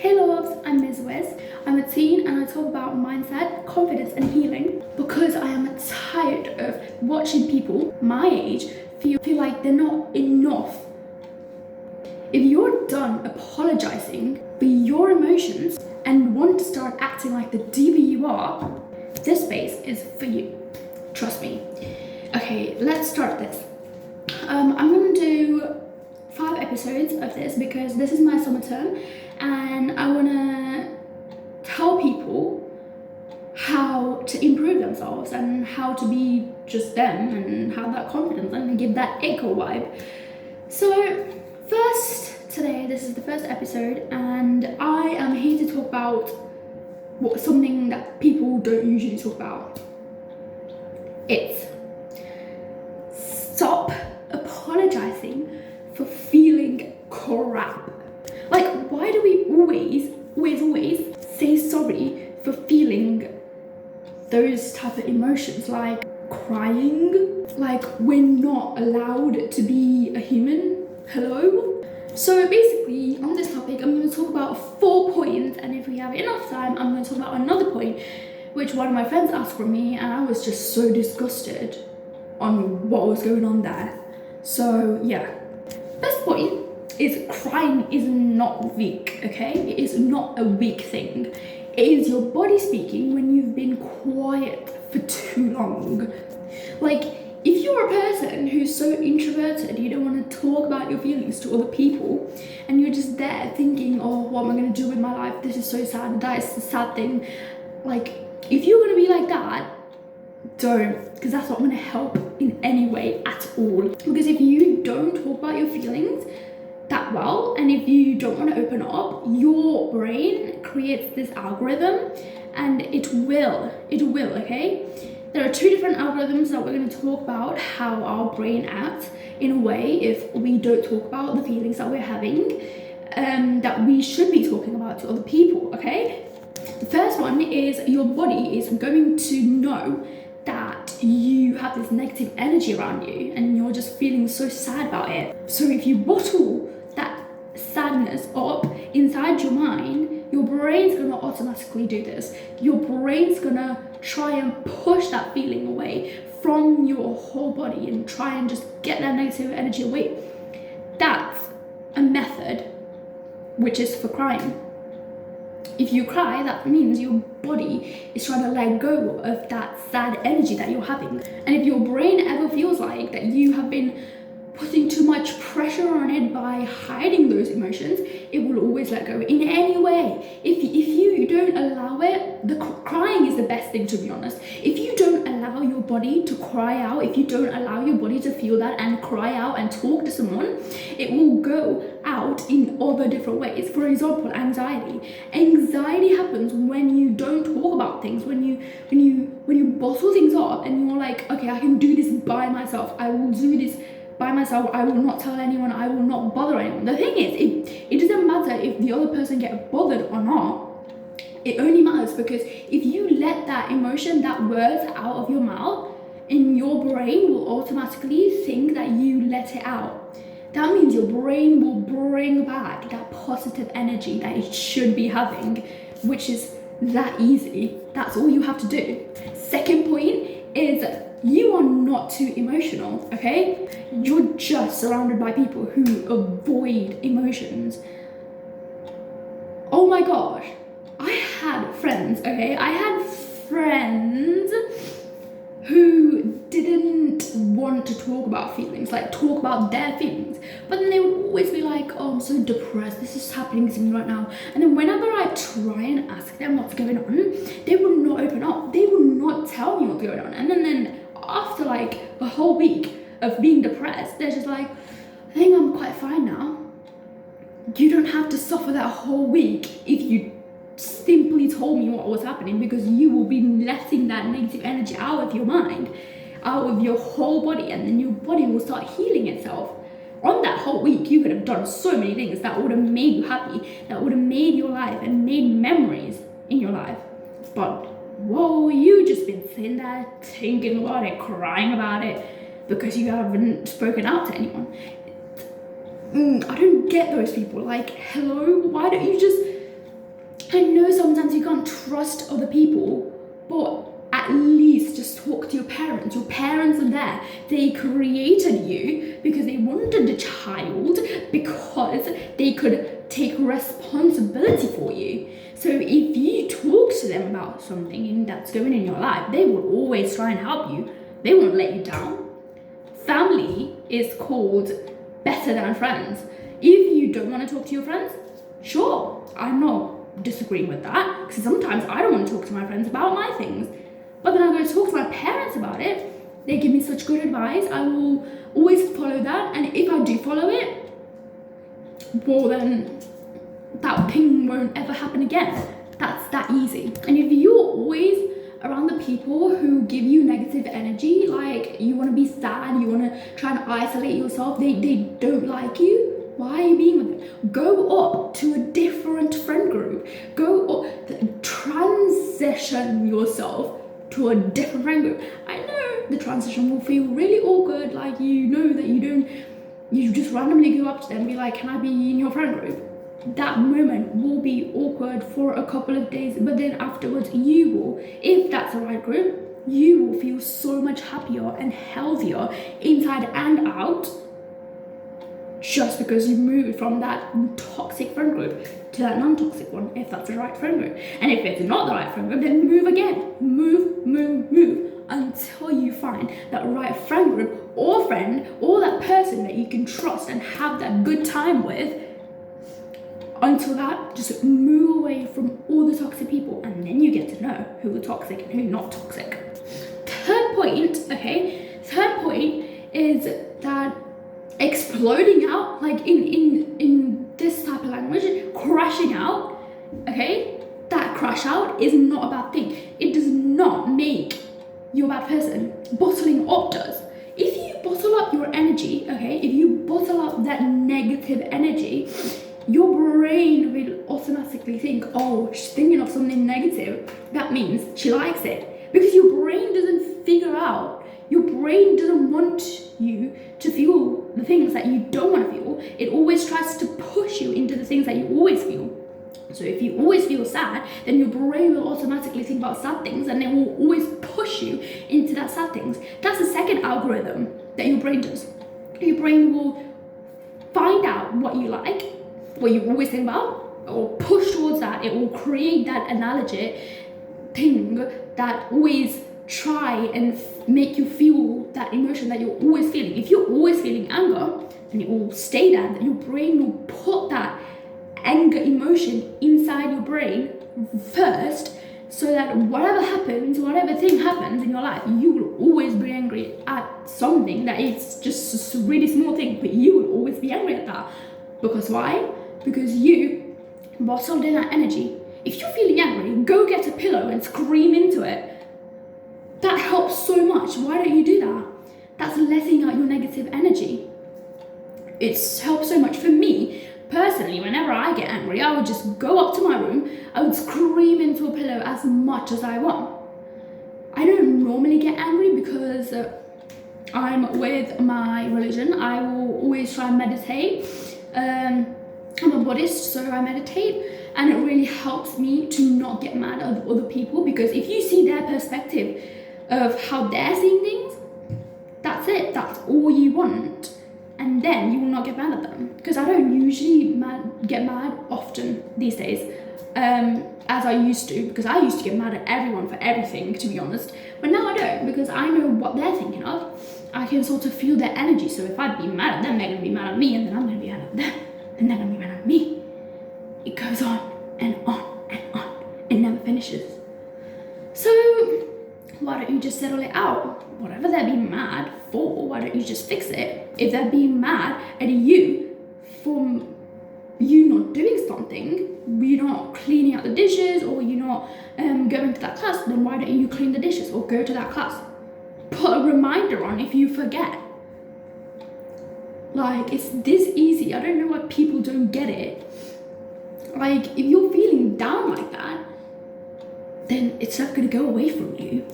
Hey loves, I'm Ms. Wiz. I'm a teen and I talk about mindset, confidence and healing because I am tired of watching people my age feel like they're not enough. If you're done apologizing for your emotions and want to start acting like the diva you are, this space is for you. Trust me. Okay, let's start this. I'm gonna do 5 episodes of this because this is my summer term and I want to tell people how to improve themselves and how to be just them and have that confidence and give that echo vibe. So first, today, this is the first episode and I am here to talk about something that people don't usually talk about. It's stop apologizing for feeling crap. Like, why do we always say sorry for feeling those type of emotions, like crying, like we're not allowed to be a human? Hello? So basically, on this topic, I'm going to talk about 4 points, and if we have enough time, I'm going to talk about another point, which one of my friends asked from me, and I was just so disgusted on what was going on there. So yeah. First point is crying is not weak, okay? It is not a weak thing. It is your body speaking when you've been quiet for too long. Like, if you're a person who's so introverted, you don't want to talk about your feelings to other people, and you're just there thinking, oh, what am I going to do with my life? This is so sad. That is the sad thing. Like, if you're going to be like that, don't, because that's not going to help in any way at all. Because if you don't talk about your feelings that well, and if you don't want to open up, your brain creates this algorithm, and it will, okay? There are 2 different algorithms that we're going to talk about how our brain acts in a way if we don't talk about the feelings that we're having, that we should be talking about to other people, okay? The first one is your body is going to know that you have this negative energy around you and you're just feeling so sad about it. So if you bottle that sadness up inside your mind, your brain's gonna automatically do this. Your brain's gonna try and push that feeling away from your whole body and try and just get that negative energy away. That's a method which is for crying. If you cry, that means your body is trying to let go of that sad energy that you're having. And if your brain ever feels like that you have been putting too much pressure on it by hiding those emotions, it will always let go in any way. If you don't allow it, the crying is the best thing, to be honest. If you don't allow your body to cry out, if you don't allow your body to feel that and cry out and talk to someone, it will go out in other different ways. For example, anxiety. Anxiety happens when you don't talk about things, when you bottle things up and you're like, okay, I can do this by myself. I will do this by myself. I will not tell anyone. I will not bother anyone. The thing is, it doesn't matter if the other person gets bothered or not. It only matters because if you let that emotion, that words out of your mouth, and your brain will automatically think that you let it out. That means your brain will bring back that positive energy that it should be having, which is that easy. That's all you have to do. Second point is you are not too emotional, okay? You're just surrounded by people who avoid emotions. Oh my gosh. I had friends, okay? I had friends who didn't want to talk about feelings, like talk about their feelings. But then they would always be like, oh, I'm so depressed. This is happening to me right now. And then whenever I try and ask them what's going on, they would not open up. They would not tell me what's going on. And then after like a whole week of being depressed, they're just like, I think I'm quite fine now. You don't have to suffer that whole week if you simply told me what was happening, because you will be letting that negative energy out of your mind, out of your whole body, and then your body will start healing itself. On that whole week, you could have done so many things that would have made you happy, that would have made your life and made memories in your life. But whoa, you just been sitting there thinking about it, crying about it, because you haven't spoken out to anyone. I don't get those people. Like, hello, why don't you just I know sometimes you can't trust other people, but at least just talk to your parents. Your parents are there. They created you because they wanted a child, because they could take responsibility for you. So if you talk to them about something that's going in your life, they will always try and help you. They won't let you down. Family is called better than friends. If you don't want to talk to your friends, sure, I'm not disagreeing with that, because sometimes I don't want to talk to my friends about my things. But then I go to talk to my parents about it. They give me such good advice. I will always follow that. And if I do follow it, well, then that thing won't ever happen again. That's that easy. And if you're always around the people who give you negative energy, like you want to be sad, you want to try and isolate yourself, they don't like you, why are you being with them? Go up to a different friend group. Go up, transition yourself to a different friend group. I know the transition will feel really awkward, like you know that you just randomly go up to them and be like, can I be in your friend group? That moment will be awkward for a couple of days, but then afterwards you will, if that's the right group, you will feel so much happier and healthier inside and out, just because you moved from that toxic friend group to that non-toxic one, if that's the right friend group. And if it's not the right friend group, then move again. Move until you find that right friend group or friend or that person that you can trust and have that good time with. Until that, just move away from all the toxic people, and then you get to know who are toxic and who's not toxic. Third point is that exploding out, like in this type of language, crashing out, okay? That crash out is not a bad thing. It does not make you a bad person. Bottling up does. If you bottle up your energy, okay, if you bottle up that negative energy, your brain will automatically think, oh, she's thinking of something negative. That means she likes it. Because your brain doesn't figure out, your brain doesn't want you to feel the things that you don't want to feel. It always tries to push you into the things that you always feel. So if you always feel sad, then your brain will automatically think about sad things, and it will always push you into that sad things. That's the second algorithm that your brain does. Your brain will find out what you like, what you always think about, or push towards that. It will create that analogy thing that always try and make you feel that emotion that you're always feeling. If you're always feeling anger, then it will stay there, that your brain will put that anger emotion inside your brain first, so that whatever happens, whatever thing happens in your life, you will always be angry at something that is just a really small thing, but you will always be angry at that. Because why? Because you bottled in that energy. If you're feeling angry, go get a pillow and scream into it. That helps so much. Why don't you do that? That's letting out your negative energy. It's helped so much. For me, personally, whenever I get angry, I would just go up to my room, I would scream into a pillow as much as I want. I don't normally get angry because I'm with my religion. I will always try and meditate. I'm a Buddhist, so I meditate, and it really helps me to not get mad at other people, because if you see their perspective of how they're seeing things, that's it, that's all you want, and then you will not get mad at them. Because I don't usually get mad often these days, as I used to, because I used to get mad at everyone for everything, to be honest, but now I don't, because I know what they're thinking of. I can sort of feel their energy, so if I be mad at them, they're going to be mad at me, and then I'm going to be mad at them, and they're going to be mad at me. It goes on and on and on. It never finishes. So why don't you just settle it out? Whatever they're being mad for, why don't you just fix it? If they're being mad at you for you not doing something, you're not cleaning out the dishes, or you're not going to that class, then why don't you clean the dishes or go to that class? Put a reminder on if you forget. Like, it's this easy. I don't know why people don't get it. Like, if you're feeling down like that, then it's not going to go away from you.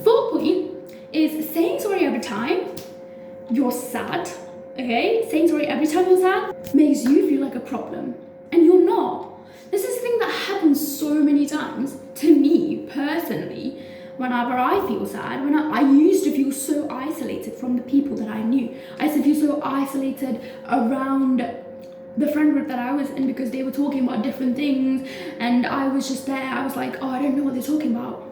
Fourth point is saying sorry every time you're sad, okay? Saying sorry every time you're sad makes you feel like a problem, and you're not. This is the thing that times, to me personally, whenever I feel sad, when I used to feel so isolated from the people that I knew. I used to feel so isolated around the friend group that I was in because they were talking about different things and I was just there. I was like, oh, I don't know what they're talking about.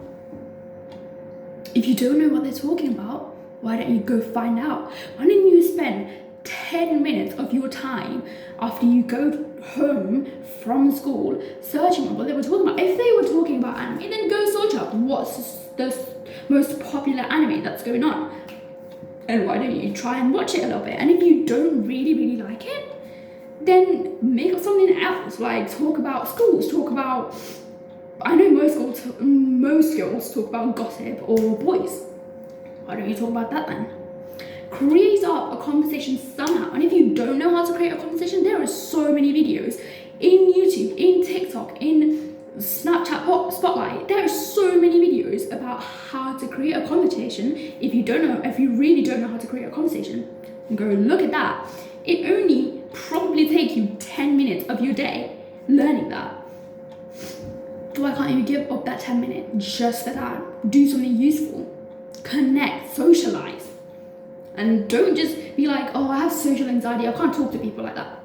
If you don't know what they're talking about, why don't you go find out? Why don't you spend 10 minutes of your time after you go home from school searching what they were talking about? If they were talking about anime, then go search up what's the most popular anime that's going on. And why don't you try and watch it a little bit? And if you don't really like it, then make up something else. Like talk about schools, talk about, I know most girls talk about gossip or boys. Why don't you talk about that then? Create up a conversation somehow. And if you don't know how to create a conversation, there are so many videos in YouTube, in TikTok, in Snapchat Spotlight. There are so many videos about how to create a conversation. If you really don't know how to create a conversation, go look at that. It only probably take you 10 minutes of your day learning that. Why can't you give up that 10 minutes just for that? Do something useful. Connect, socialize. And don't just be like, oh, I have social anxiety, I can't talk to people like that.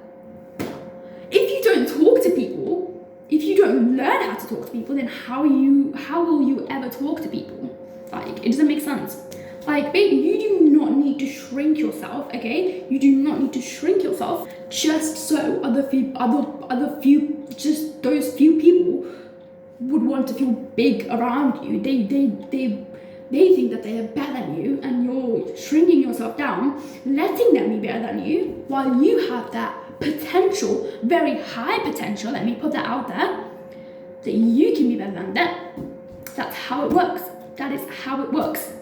If you don't talk to people, if you don't learn how to talk to people, then how will you ever talk to people? Like, it doesn't make sense. Like, baby, you do not need to shrink yourself, okay? You do not need to shrink yourself just so just those few people would want to feel big around you. They think that they are better than you, and you're shrinking yourself down, letting them be better than you, while you have that potential, very high potential, let me put that out there, that you can be better than them. That's how it works. That is how it works.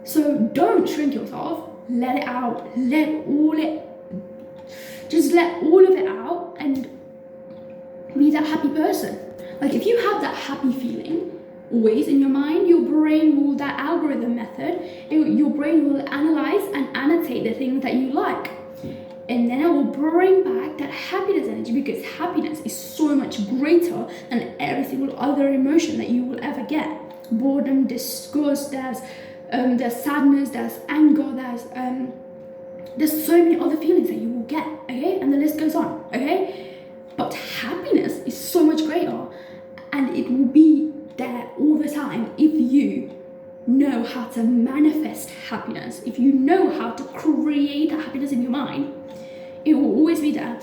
So don't shrink yourself, let it out, just let all of it out and be that happy person. Like if you have that happy feeling always in your mind, your brain will, that algorithm method, your brain will analyze and annotate the things that you like. And then it will bring back that happiness energy, because happiness is so much greater than every single other emotion that you will ever get. Boredom, disgust, there's sadness, there's anger, there's so many other feelings that you will get, okay? And the list goes on, okay? But happiness is so much greater, and it will be there all the time if you know how to manifest happiness, if you know how to create that happiness in your mind. It will always be there.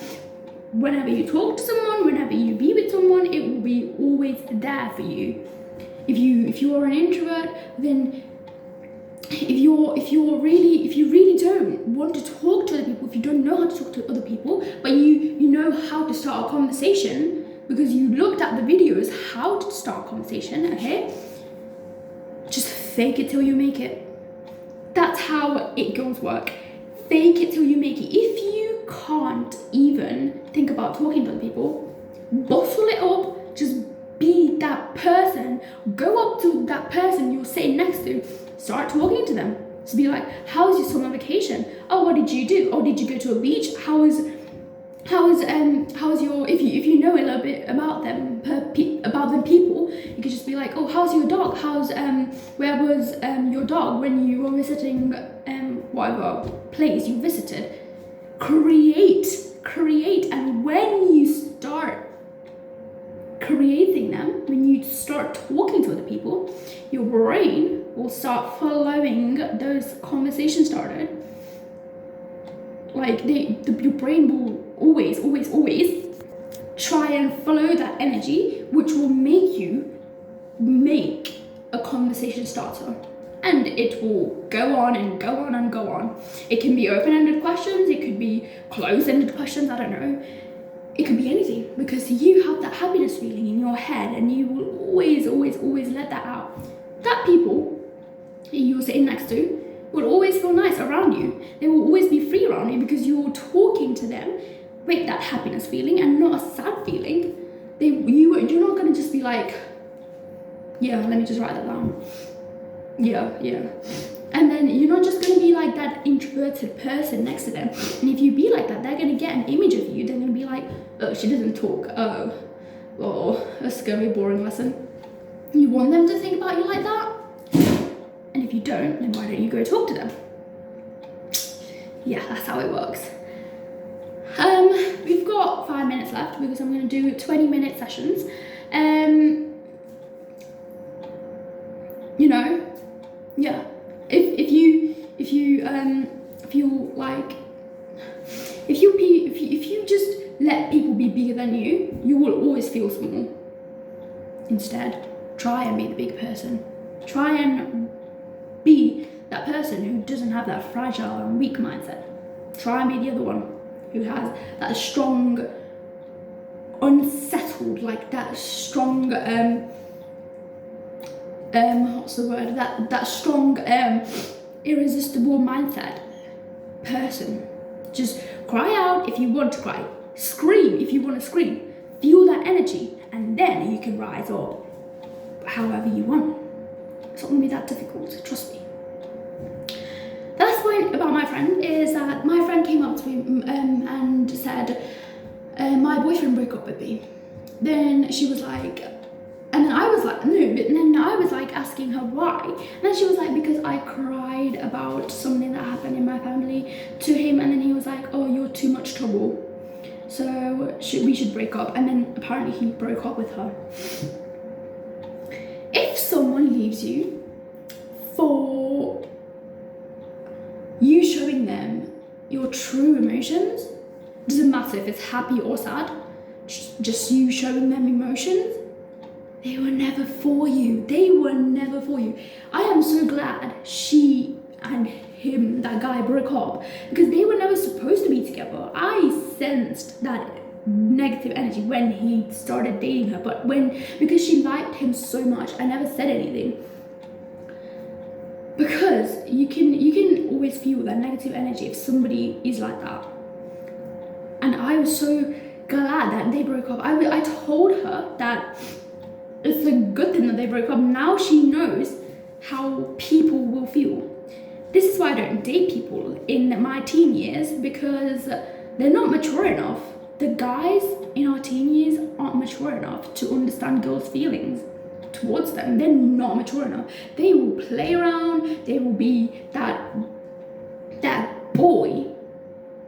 Whenever you talk to someone, whenever you be with someone, it will be always there for you. If you are an introvert, then if you really don't want to talk to other people, if you don't know how to talk to other people, but you know how to start a conversation because you looked at the videos how to start a conversation, okay? Just fake it till you make it. That's how it goes work. Fake it till you make it. If you can't even think about talking to other people, bottle it up, just be that person. Go up to that person you're sitting next to, start talking to them. Just be like, how was your summer vacation? Oh, what did you do? Oh, did you go to a beach? How was your, if you know a little bit about them people, you could just be like, oh, how's your dog? Where was your dog when you were visiting whatever place you visited? Create, and when you start creating them, when you start talking to other people, your brain will start following those conversations started. Like your brain will always try and follow that energy, which will make you make a conversation starter. And it will go on and go on and go on. It can be open-ended questions, it could be closed-ended questions, I don't know. It could be anything, because you have that happiness feeling in your head and you will always let that out. That people you're sitting next to will always feel nice around you. They will always be free around you because you're talking to them with that happiness feeling and not a sad feeling. You're not going to just be like, yeah, let me just write that down. Yeah. And then you're not just going to be like that introverted person next to them. And if you be like that, they're going to get an image of you. They're going to be like, oh, she doesn't talk. Oh, a scary, boring lesson. You want them to think about you like that? And if you don't, then why don't you go talk to them? Yeah, that's how it works. We've got 5 minutes left because I'm going to do 20-minute sessions. You know, yeah. If you feel like if you just let people be bigger than you, you will always feel small. Instead, try and be the big person. Try and be that person who doesn't have that fragile and weak mindset. Try and be the other one who has that strong, unsettled, like that strong, what's the word? That strong, irresistible mindset person. Just cry out if you want to cry. Scream if you want to scream. Feel that energy, and then you can rise up however you want. It's not going to be that difficult, trust me. The last point about my friend is that my friend came up to me and said, my boyfriend broke up with me. Then she was like, and then I was like, no, but then I was like asking her why. And then she was like, because I cried about something that happened in my family to him, and then he was like, oh, you're too much trouble, so we should break up. And then apparently he broke up with her. If someone leaves you for you showing them your true emotions, doesn't matter if it's happy or sad, just you showing them emotions, they were never for you. They were never for you. I am so glad she and him, that guy, broke up, because they were never supposed to be together. I sensed that negative energy when he started dating her, but because she liked him so much, I never said anything. Because you can always feel that negative energy if somebody is like that. And I was so glad that they broke up. I told her that it's a good thing that they broke up. Now she knows how people will feel. This is why I don't date people in my teen years, because they're not mature enough. The guys in our teen years aren't mature enough to understand girls' feelings towards them. They're not mature enough. They will play around. They will be that boy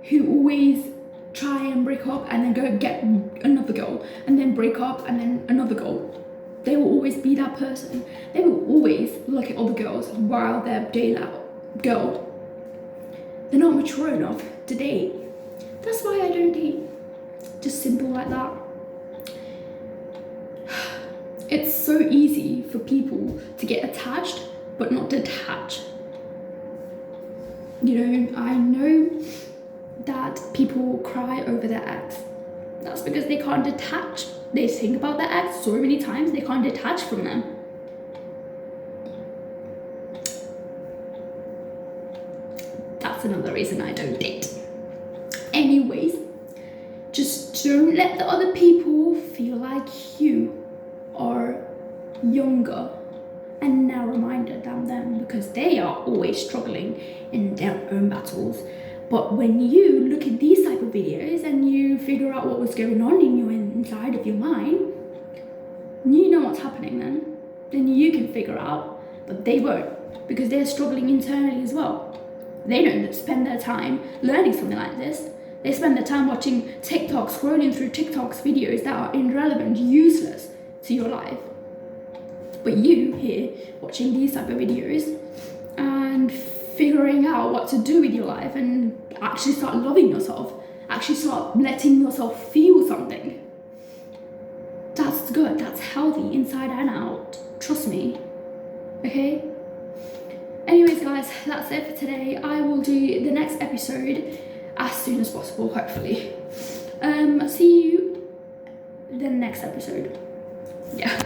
who always try and break up and then go get another girl and then break up and then another girl. They will always be that person. They will always look at other girls while they're dating that girl. They're not mature enough to date. That's why I don't date. Just simple like that. It's so easy for people to get attached but not detach. You know, I know that people cry over their ex. That's because they can't detach. They think about their ex so many times they can't detach from them. That's another reason I don't date. Anyways, just don't let the other people feel like you are younger and narrow-minded than them, because they are always struggling in their own battles. But when you look at these type of videos and you figure out what was going on in your inside of your mind, you know what's happening then you can figure out, but they won't, because they're struggling internally as well. They don't spend their time learning something like this. They spend their time watching TikTok, scrolling through TikTok's videos that are irrelevant, useless to your life. But you here watching these type of videos and figuring out what to do with your life and actually start loving yourself, actually start letting yourself feel something. That's good, that's healthy inside and out. Trust me, okay? Anyways guys, that's it for today. I will do the next episode as soon as possible, hopefully. See you in the next episode. Yeah.